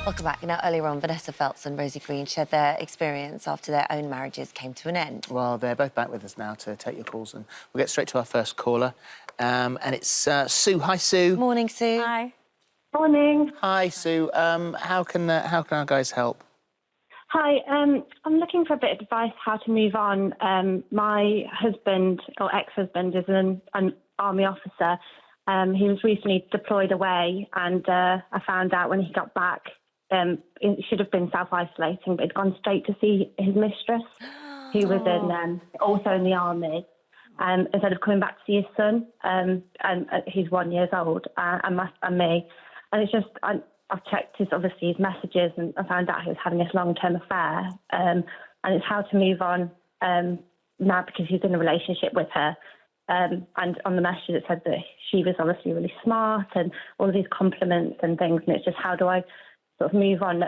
Welcome back. Now, earlier on, Vanessa Feltz and Rosie Green shared their experience after their own marriages came to an end. Well, they're both back with us now to take your calls, and we'll get straight to our first caller. And it's Sue. Hi, Sue. Morning, Sue. Hi. Morning. Hi, Sue. How can our guys help? Hi. I'm looking for a bit of advice how to move on. My husband, or ex-husband, is an army officer. He was recently deployed away, and I found out when he got back, it should have been self-isolating, but he'd gone straight to see his mistress, who was also in the army, instead of coming back to see his son. And he's 1 year old, and me. And it's just, I've checked his messages, and I found out he was having this long-term affair. And it's how to move on now, because he's in a relationship with her. And on the message it said that she was obviously really smart and all of these compliments and things. And it's just, how do I sort of move on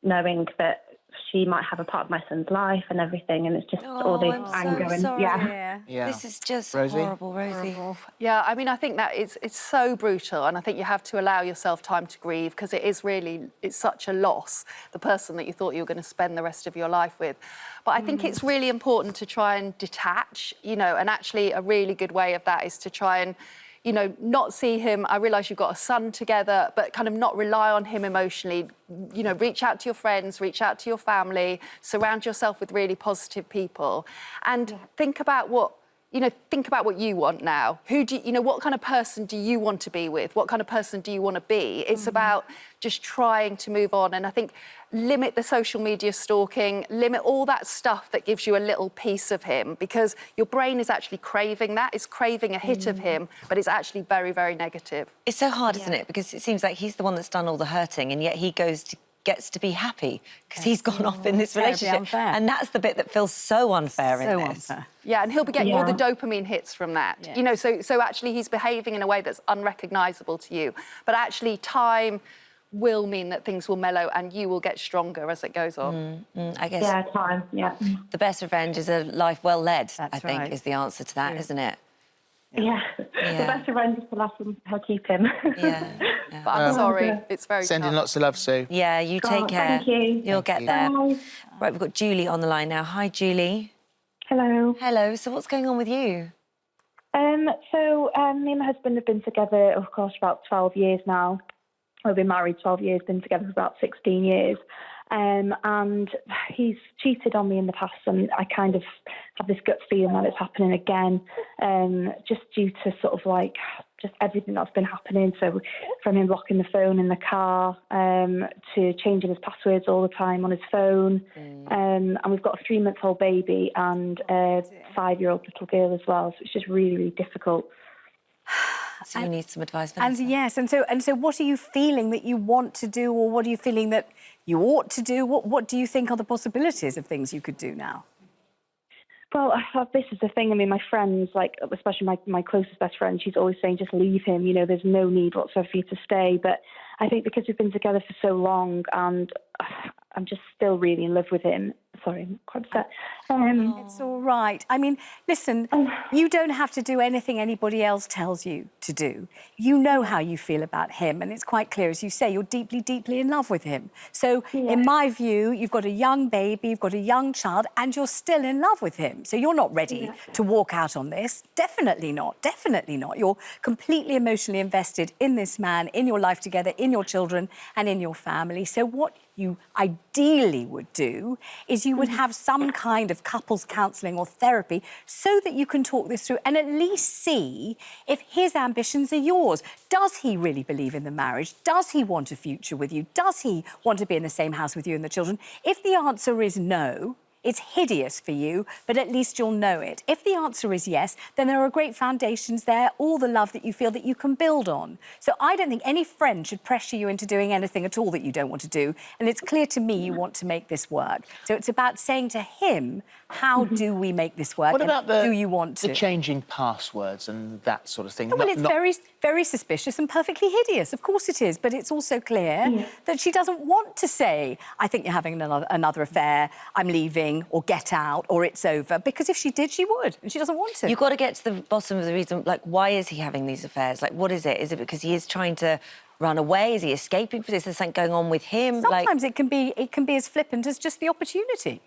knowing that she might have a part of my son's life and everything, and it's just all this anger. So sorry. Yeah. This is just Rosie? horrible, Rosie. Horrible. Yeah, I mean, I think that it's so brutal, and I think you have to allow yourself time to grieve, because it's such a loss, the person that you thought you were going to spend the rest of your life with. But I think it's really important to try and detach, and actually a really good way of that is to try and not see him. I realise you've got a son together, but kind of not rely on him emotionally. Reach out to your friends, reach out to your family, surround yourself with really positive people, and think about what you want now. What kind of person do you want to be with? What kind of person do you want to be? It's about just trying to move on. And I think limit the social media stalking, limit all that stuff that gives you a little piece of him, because your brain is actually craving that. It's craving a hit of him, but it's actually very, very negative. It's so hard, isn't it? Because it seems like he's the one that's done all the hurting, and yet he gets to be happy because he's gone off in this relationship. Unfair. And that's the bit that feels so unfair in this. Unfair. Yeah, and he'll be getting all the dopamine hits from that. Yeah. So actually he's behaving in a way that's unrecognisable to you. But actually time will mean that things will mellow and you will get stronger as it goes on. I guess. Yeah, time, yeah. The best revenge is a life well led, That's I think, right. is the answer to that, isn't it? Yeah. The best revenge is to let her keep him. Yeah. But I'm sorry, it's very Sending tough. lots of love, Sue. Yeah, you take care. Thank you. You'll get there. Bye. Right, we've got Julie on the line now. Hi, Julie. Hello. Hello. So what's going on with you? Me and my husband have been together, of course, about 12 years now. We've been married 12 years, been together for about 16 years. And he's cheated on me in the past, and I kind of have this gut feeling that it's happening again, just due to sort of just everything that's been happening. So from him locking the phone in the car, to changing his passwords all the time on his phone. And we've got a 3-month-old baby and a 5-year-old little girl as well. So it's just really, really difficult. So you need some advice, Vanessa. And yes, and so what are you feeling that you want to do, or what are you feeling that you ought to do? What do you think are the possibilities of things you could do now? Well, this is the thing. I mean, my friends, especially my closest best friend, she's always saying, just leave him. There's no need whatsoever for you to stay. But I think because we've been together for so long, and I'm just still really in love with him. Sorry, I'm quite upset. It's all right. I mean, listen, you don't have to do anything anybody else tells you to do. You know how you feel about him, and it's quite clear, as you say, you're deeply, deeply in love with him. So, in my view, you've got a young baby, you've got a young child, and you're still in love with him. So you're not ready to walk out on this. Definitely not. Definitely not. You're completely emotionally invested in this man, in your life together, in your children, and in your family. So what you ideally would do is you would have some kind of couples counselling or therapy so that you can talk this through and at least see if his ambitions are yours. Does he really believe in the marriage? Does he want a future with you? Does he want to be in the same house with you and the children? If the answer is no, it's hideous for you, but at least you'll know it. If the answer is yes, then there are great foundations there, all the love that you feel that you can build on. So I don't think any friend should pressure you into doing anything at all that you don't want to do. And it's clear to me you want to make this work. So it's about saying to him, how do we make this work? What about do you want to? the changing passwords and that sort of thing? Well, it's very, very suspicious and perfectly hideous. Of course it is. But it's also clear that she doesn't want to say, I think you're having another affair, I'm leaving, or get out, or it's over. Because if she did, she would. And she doesn't want to. You've got to get to the bottom of the reason, why is he having these affairs? What is it? Is it because he is trying to run away? Is he escaping for this? Is there something going on with him? Sometimes it can be as flippant as just the opportunity.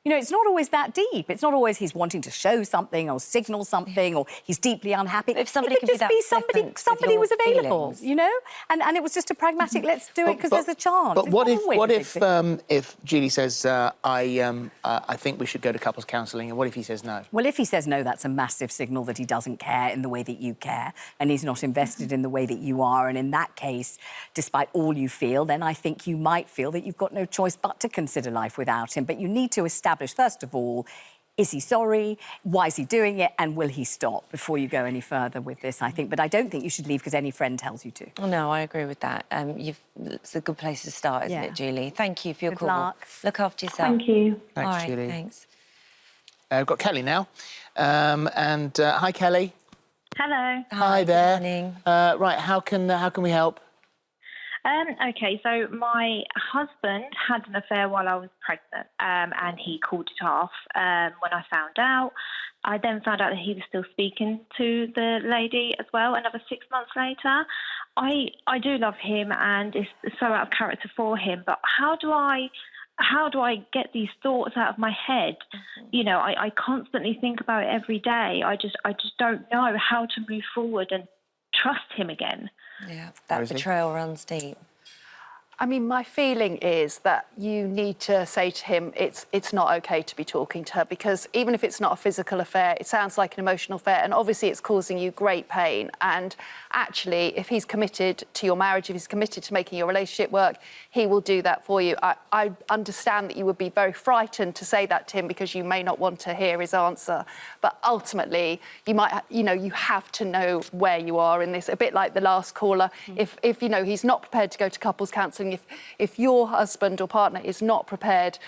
You know, it's not always that deep. It's not always he's wanting to show something or signal something or he's deeply unhappy. If somebody it could can be just that be somebody was available, feelings. you know? And it was just a pragmatic, let's do it because there's a chance. But It's what not always a big thing. if Julie says, I think we should go to couples counselling, and what if he says no? Well, if he says no, that's a massive signal that he doesn't care in the way that you care and he's not invested in the way that you are. And in that case, despite all you feel, then I think you might feel that you've got no choice but to consider life without him. But you need to establish, first of all, is he sorry? Why is he doing it? And will he stop before you go any further with this, I think. But I don't think you should leave because any friend tells you to. Oh, no, I agree with that. It's a good place to start, isn't it, Julie? Thank you for your Good call. luck. Look after yourself. Thank you. Thanks, All right, Julie. thanks. We've got Kelly now. Hi, Kelly. Hello. Hi there. Good morning. Right, how can we help? Okay, so my husband had an affair while I was pregnant, and he called it off when I found out. I then found out that he was still speaking to the lady as well, another 6 months later. I do love him, and it's so out of character for him, but how do I get these thoughts out of my head? You know, I constantly think about it every day. I just don't know how to move forward and trust him again. Yeah, that Rosie? betrayal runs deep. I mean, my feeling is that you need to say to him, it's not okay to be talking to her, because even if it's not a physical affair, it sounds like an emotional affair, and obviously it's causing you great pain. And actually, if he's committed to your marriage, if he's committed to making your relationship work, he will do that for you. I understand that you would be very frightened to say that to him because you may not want to hear his answer. But ultimately, you have to know where you are in this. A bit like the last caller. If you know, he's not prepared to go to couples counselling, if your husband or partner is not prepared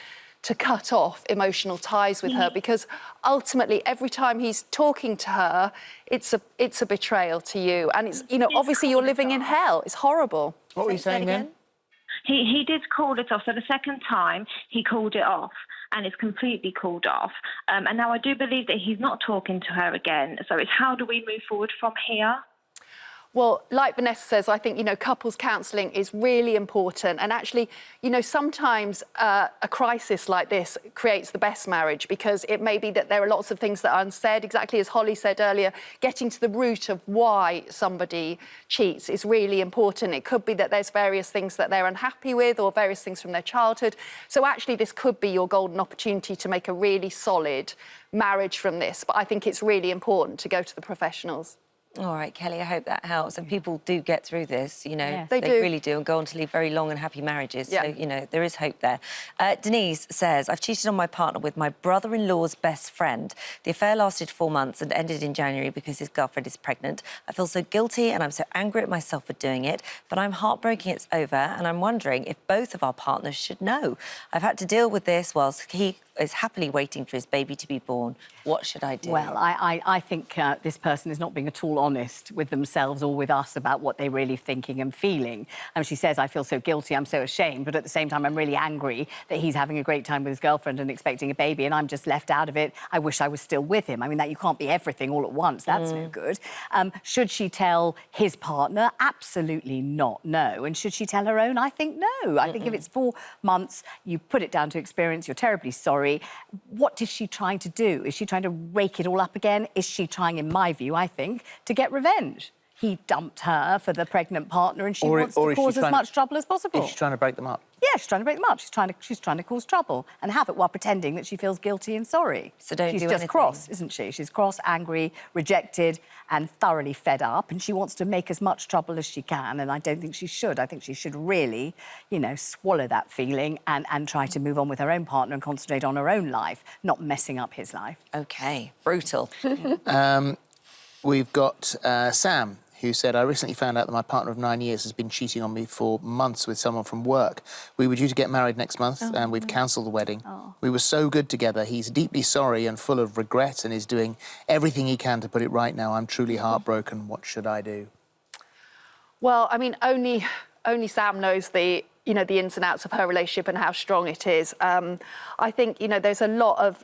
to cut off emotional ties with her, because ultimately every time he's talking to her, it's a betrayal to you, and it's, you know, obviously you're living in hell. It's horrible. What were you saying then? He did call it off. So the second time he called it off, and it's completely called off. And now I do believe that he's not talking to her again. So it's how do we move forward from here? Well, like Vanessa says, I think, you know, couples counselling is really important. And actually, you know, sometimes a crisis like this creates the best marriage, because it may be that there are lots of things that are unsaid. Exactly as Holly said earlier, getting to the root of why somebody cheats is really important. It could be that there's various things that they're unhappy with, or various things from their childhood. So actually, this could be your golden opportunity to make a really solid marriage from this. But I think it's really important to go to the professionals. All right, Kelly, I hope that helps. And people do get through this, you know. Yes. They do. really do, and go on to lead very long and happy marriages. Yeah. So, you know, there is hope there. Denise says, I've cheated on my partner with my brother-in-law's best friend. The affair lasted 4 months and ended in January because his girlfriend is pregnant. I feel so guilty and I'm so angry at myself for doing it, but I'm heartbroken it's over, and I'm wondering if both of our partners should know. I've had to deal with this whilst he is happily waiting for his baby to be born. What should I do? Well, I think this person is not being at all honest with themselves or with us about what they're really thinking and feeling. And she says, I feel so guilty, I'm so ashamed, but at the same time, I'm really angry that he's having a great time with his girlfriend and expecting a baby, and I'm just left out of it. I wish I was still with him. I mean, that you can't be everything all at once. That's no good. Should she tell his partner? Absolutely not, no. And should she tell her own? I think no. I think if it's 4 months, you put it down to experience, you're terribly sorry. What is she trying to do? Is she trying to rake it all up again? Is she trying, in my view, I think, to get revenge? He dumped her for the pregnant partner, and she wants to cause as much trouble as possible. Is she trying to break them up? Yeah, she's trying to break them up. She's trying to cause trouble and have it while pretending that she feels guilty and sorry. So don't She's do just anything. cross, isn't she? She's cross, angry, rejected, and thoroughly fed up. And she wants to make as much trouble as she can. And I don't think she should. I think she should really, you know, swallow that feeling and try to move on with her own partner and concentrate on her own life, not messing up his life. OK, brutal. We've got Sam, who said, I recently found out that my partner of 9 years has been cheating on me for months with someone from work. We were due to get married next month, and we've cancelled the wedding. We were so good together. He's deeply sorry and full of regret and is doing everything he can to put it right now. I'm truly heartbroken. What should I do? Well, I mean, only Sam knows the you know, the ins and outs of her relationship and how strong it is. I think, you know, there's a lot of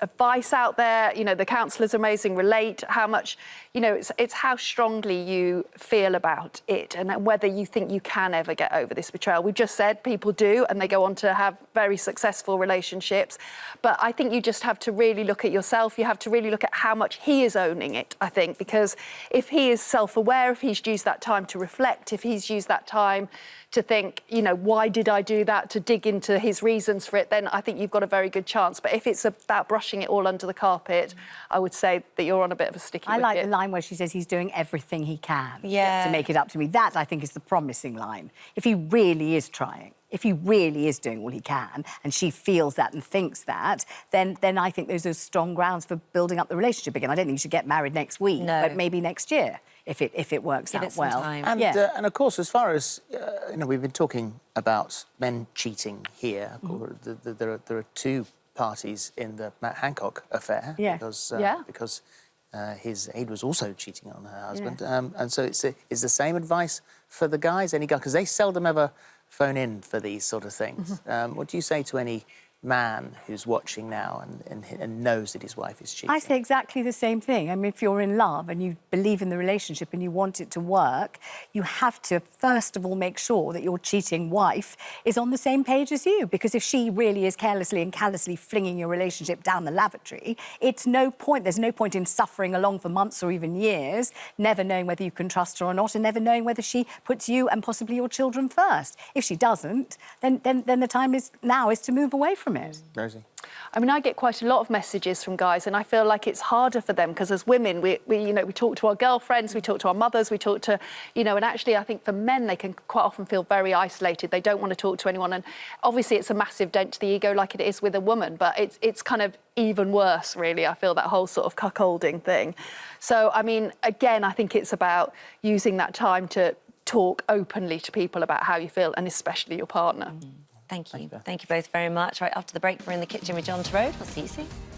advice out there. You know, the counsellors are amazing. Relate how much, you know, it's how strongly you feel about it and whether you think you can ever get over this betrayal. We just said people do, and they go on to have very successful relationships. But I think you just have to really look at yourself. You have to really look at how much he is owning it, I think, because if he is self-aware, if he's used that time to reflect, if he's used that time to think, you know, why did I do that, to dig into his reasons for it, then I think you've got a very good chance. But if it's about brushing it all under the carpet, I would say that you're on a bit of a sticky wicket. I like the line where she says he's doing everything he can to make it up to me. That, I think, is the promising line. If he really is trying, if he really is doing all he can, and she feels that and thinks that, then I think those are strong grounds for building up the relationship again. I don't think you should get married next week, but maybe next year, if it works out well. And, and of course, as far as you know, we've been talking about men cheating here. There are two parties in the Matt Hancock affair because he was also cheating on her husband, and so it's the same advice for the guys, any guy, because they seldom ever phone in for these sort of things. What do you say to any man who's watching now and knows that his wife is cheating? I say exactly the same thing. I mean, if you're in love and you believe in the relationship and you want it to work, you have to, first of all, make sure that your cheating wife is on the same page as you. Because if she really is carelessly and callously flinging your relationship down the lavatory, there's no point in suffering along for months or even years, never knowing whether you can trust her or not, and never knowing whether she puts you and possibly your children first. If she doesn't, then the time is to move away from it. Rosie? I mean, I get quite a lot of messages from guys, and I feel like it's harder for them because as women, we talk to our girlfriends, we talk to our mothers, we talk to, you know, and actually I think for men, they can quite often feel very isolated. They don't want to talk to anyone, and obviously it's a massive dent to the ego like it is with a woman, but it's kind of even worse, really. I feel that whole sort of cuckolding thing. So, I mean, again, I think it's about using that time to talk openly to people about how you feel, and especially your partner. Thank you. Thank you both very much. Right, after the break, we're in the kitchen with John Torode. We'll see you soon.